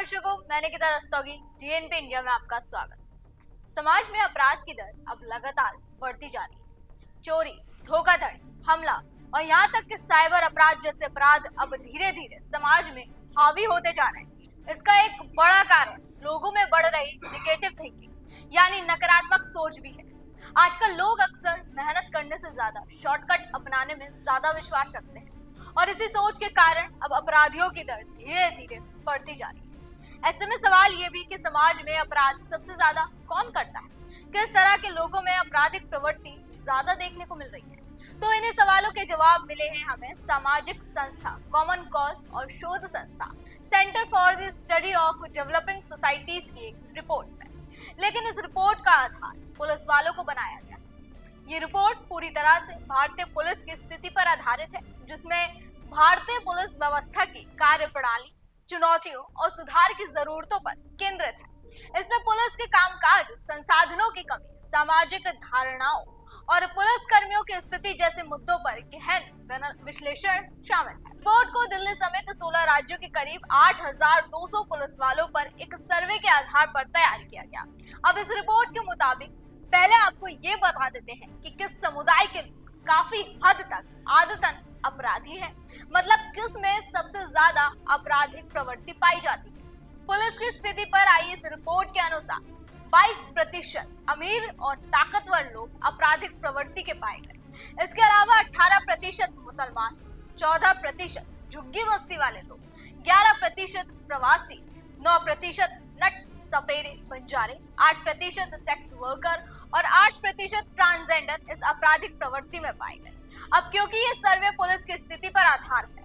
दर्शकों, मैं Nikita Rastogi, DNP India में आपका स्वागत। समाज में अपराध की दर अब लगातार बढ़ती जा रही है। चोरी, धोखाधड़ी, हमला और यहाँ तक कि साइबर अपराध जैसे अपराध अब धीरे धीरे समाज में हावी होते जा रहे हैं। इसका एक बड़ा कारण लोगों में बढ़ रही निगेटिव थिंकिंग यानी नकारात्मक सोच भी है। आजकल लोग अक्सर मेहनत करने से ज्यादा शॉर्टकट अपनाने में ज्यादा विश्वास रखते हैं और इसी सोच के कारण अब अपराधियों की दर धीरे धीरे बढ़ती जा रही है। ऐसे में सवाल ये भी कि समाज में अपराध सबसे ज्यादा कौन करता है, किस तरह के लोगों में आपराधिक प्रवृत्ति ज्यादा देखने को मिल रही है। तो इन्हीं सवालों के जवाब मिले हैं हमें सामाजिक संस्था कॉमन कॉज और शोध संस्था centre for the study of developing societies की एक रिपोर्ट में। लेकिन इस रिपोर्ट का आधार पुलिस वालों को बनाया गया। ये रिपोर्ट पूरी तरह से भारतीय पुलिस की स्थिति पर आधारित है, जिसमें भारतीय पुलिस व्यवस्था की कार्यप्रणाली, चुनौतियों और सुधार की जरूरतों पर केंद्रित है। इसमें पुलिस के कामकाज, संसाधनों की कमी, सामाजिक धारणाओं और पुलिस कर्मियों की स्थिति जैसे मुद्दों पर गहन विश्लेषण शामिल है। रिपोर्ट को दिल्ली समेत 16 राज्यों के करीब 8,200 पुलिस वालों पर एक सर्वे के आधार पर तैयार किया गया। अब इस रिपोर्ट के मुताबिक पहले आपको ये बता देते हैं कि किस समुदाय के लोग काफी हद तक आदतन अपराधी है, मतलब किस में सबसे ज्यादा आपराधिक प्रवृत्ति पाई जाती है। पुलिस की स्थिति पर आई इस रिपोर्ट के अनुसार 22% अमीर और ताकतवर लोग आपराधिक प्रवृत्ति के पाए गए। इसके अलावा 18% मुसलमान, 14% झुग्गी बस्ती वाले लोग, 11% प्रवासी, 9% नट सपेरे बंजारे, 8% सेक्स वर्कर और 8% ट्रांसजेंडर इस आपराधिक प्रवृत्ति में पाए गए। अब क्योंकि ये सर्वे पुलिस की स्थिति पर आधार है,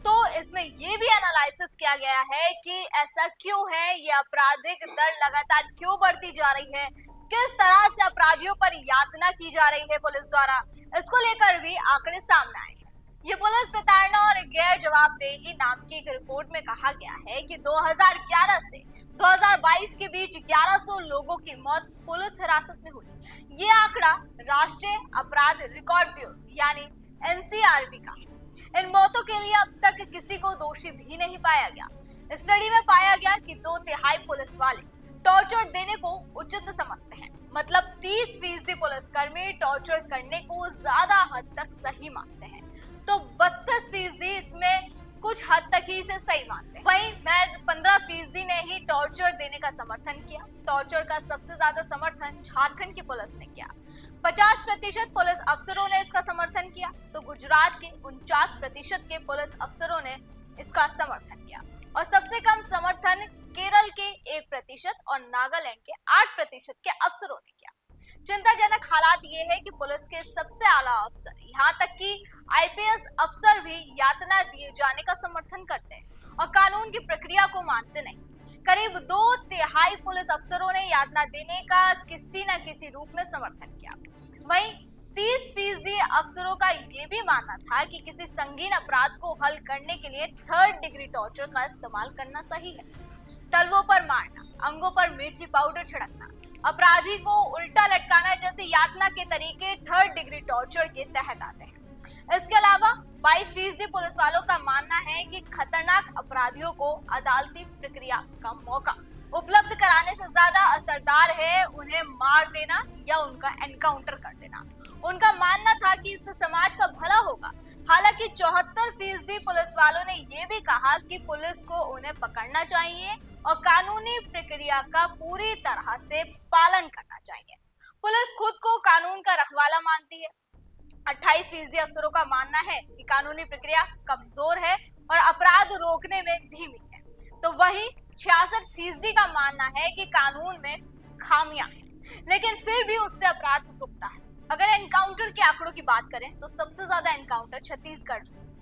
तो इसमें ये भी एनालिसिस किया गया है कि ऐसा क्यों है, ये आपराधिक दर लगातार क्यों बढ़ती जा रही है, किस तरह से अपराधियों पर यातना की जा रही है पुलिस द्वारा। इसको लेकर भी आंकड़े सामने आए हैं। ये पुलिस प्रताड़ना और गैर जवाबदेही नाम की एक रिपोर्ट में कहा गया है कि 2011 से 2022 के बीच 1100 लोगों की मौत पुलिस हिरासत में हुई। ये आंकड़ा राष्ट्रीय अपराध रिकॉर्ड ब्यूरो यानी एनसीआरबी का है। इन मौतों के लिए अब तक किसी को दोषी भी नहीं पाया गया। स्टडी में पाया गया कि 2/3 पुलिस वाले टॉर्चर देने को उचित समझते हैं, मतलब 30% पुलिसकर्मी टॉर्चर करने को ज्यादा हद तक सही मानते हैं, तो 32% इसमें कुछ हद तक ही इसे सही मानते हैं। वहीं महज 15% ने ही टॉर्चर देने का समर्थन किया। टॉर्चर का सबसे ज्यादा समर्थन झारखंड की पुलिस ने किया। 50% पुलिस अफसरों ने इसका समर्थन किया, तो गुजरात के 49% के पुलिस अफसरों ने इसका समर्थन किया और सबसे कम समर्थन केरल के 1% और नागालैंड के 8% के अफसरों ने किया। चिंताजनक हालात ये है कि पुलिस के सबसे आला अफसर, यहाँ तक कि आईपीएस अफसर भी यातना दिए जाने का समर्थन करते हैं और कानून की प्रक्रिया को मानते नहीं। करीब 2/3 पुलिस अफसरों ने यातना देने का किसी न किसी रूप में समर्थन किया। वहीं 30% अफसरों का ये भी मानना था कि किसी संगीन अपराध को हल करने के लिए 3rd डिग्री टॉर्चर का इस्तेमाल करना सही है। तलवों पर मारना, अंगों पर मिर्ची पाउडर छिड़कना, अपराधी को उल्टा लटकाना जैसे यातना के तरीके 3rd डिग्री टॉर्चर के तहत आते हैं। इसके अलावा 22% पुलिस वालों का मानना है कि खतरनाक अपराधियों को अदालती प्रक्रिया का मौका उपलब्ध कराने से ज्यादा असरदार है उन्हें मार देना या उनका एनकाउंटर कर देना। उनका मानना था कि इससे समाज का भला होगा। हालांकि 74% पुलिस वालों ने ये भी कहा कि पुलिस को उन्हें पकड़ना चाहिए और कानूनी प्रक्रिया का पूरी तरह से पालन करना चाहिए। पुलिस खुद को कानून का रखवाला मानती है। 28% अफसरों का मानना है कि कानूनी प्रक्रिया कमजोर है और अपराध रोकने में धीमी है, तो वहीं 66% का मानना है कि कानून में खामियां हैं, लेकिन फिर भी उससे अपराध रुकता है। अगर एनकाउंटर के आंकड़ों की बात करें तो सबसे ज्यादा एनकाउंटर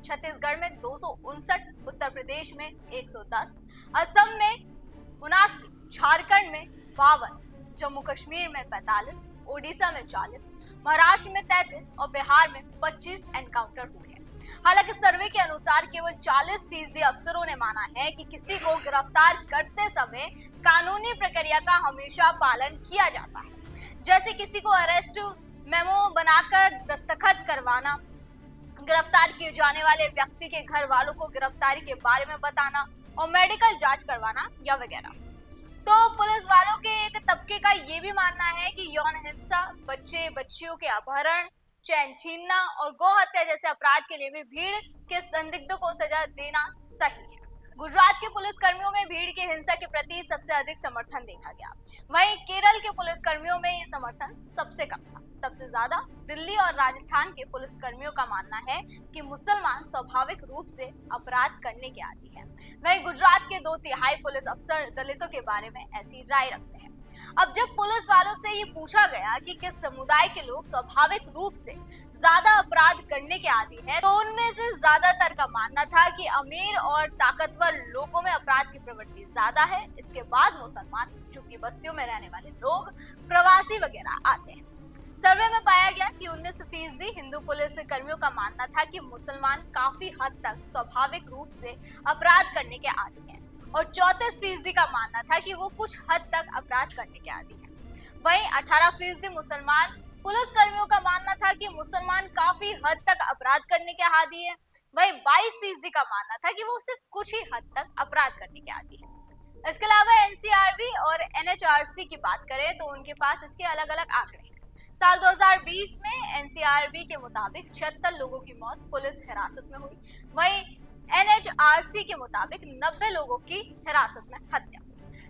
छत्तीसगढ़ में 259, उत्तर प्रदेश में 110, असम में 79, झारखंड में 52, जम्मू कश्मीर में 45, ओडिशा में 40, महाराष्ट्र में 33 और बिहार में 25 एनकाउंटर हुए हैं। हालांकि सर्वे के अनुसार केवल 40% अफसरों ने माना है कि किसी को गिरफ्तार करते समय कानूनी प्रक्रिया का हमेशा पालन किया जाता है, जैसे किसी को अरेस्ट मेमो बनाकर दस्तखत करवाना, गिरफ्तार किए जाने वाले व्यक्ति के घर वालों को गिरफ्तारी के बारे में बताना और मेडिकल जांच करवाना या वगैरह। तो पुलिस वालों के एक तबके का ये भी मानना है कि यौन हिंसा, बच्चे बच्चियों के अपहरण, चैन छीनना और गौ हत्या जैसे अपराध के लिए भी भीड़ के संदिग्धों को सजा देना सही है। गुजरात के पुलिस कर्मियों में भीड़ की हिंसा के प्रति सबसे अधिक समर्थन देखा गया। वहीं केरल के पुलिस कर्मियों में ये समर्थन सबसे कम था। सबसे ज्यादा दिल्ली और राजस्थान के पुलिस कर्मियों का मानना है कि मुसलमान स्वाभाविक रूप से अपराध करने के आदी हैं। वहीं गुजरात के 2/3 पुलिस अफसर दलितों के बारे में ऐसी राय रखते हैं। अब जब पुलिस वालों से ये पूछा गया कि किस समुदाय के लोग स्वाभाविक रूप से ज्यादा अपराध करने के आदी हैं, तो उनमें से ज्यादातर का मानना था कि अमीर और ताकतवर लोगों में अपराध की प्रवृत्ति ज्यादा है। इसके बाद मुसलमान, चूंकि बस्तियों में रहने वाले लोग, प्रवासी वगैरह आते हैं। सर्वे में पाया गया कि 19% हिंदू पुलिस कर्मियों का मानना था कि मुसलमान काफी हद तक स्वाभाविक रूप से अपराध करने के आदी हैं और 34% का मानना था कि वो कुछ हद तक अपराध करने के आदी हैं। वहीं 18% मुसलमान पुलिस कर्मियों का मानना था कि मुसलमान काफी हद तक अपराध करने के आदी हैं। वहीं 22% का मानना था कि वो सिर्फ कुछ ही हद तक अपराध करने के आदी हैं। इसके अलावा एनसीआरबी और एनएचआरसी की बात करें तो उनके पास इसके अलग अलग आंकड़े हैं। साल 2020 में एनसीआरबी के मुताबिक 76 लोगों की मौत पुलिस हिरासत में हुई। वहीं एनएचआरसी के मुताबिक 90 लोगों की हिरासत में हत्या।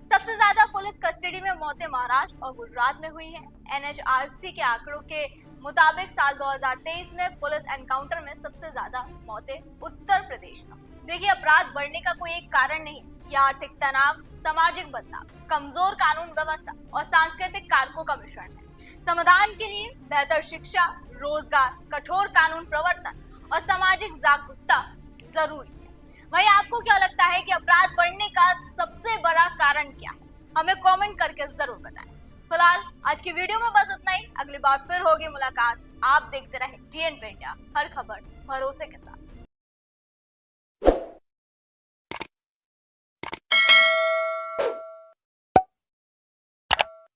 सबसे ज्यादा पुलिस कस्टडी में मौतें महाराष्ट्र और गुजरात में हुई हैं। एनएचआरसी के आंकड़ों के मुताबिक साल 2023 में पुलिस एनकाउंटर में सबसे ज्यादा मौतें उत्तर प्रदेश में। देखिए, अपराध बढ़ने का कोई एक कारण नहीं है। यह आर्थिक तनाव, सामाजिक बदलाव, कमजोर कानून व्यवस्था और सांस्कृतिक कारकों का मिश्रण है। समाधान के लिए बेहतर शिक्षा, रोजगार, कठोर कानून प्रवर्तन और सामाजिक जागरूकता जरूरी है। वहीं आपको क्या लगता है कि अपराध बढ़ने का सबसे बड़ा कारण क्या है? हमें कमेंट करके जरूर बताएं। फिलहाल आज की वीडियो में बस इतना ही। अगली बार फिर होगी मुलाकात। आप देखते रहे TNP इंडिया, हर खबर भरोसे के साथ।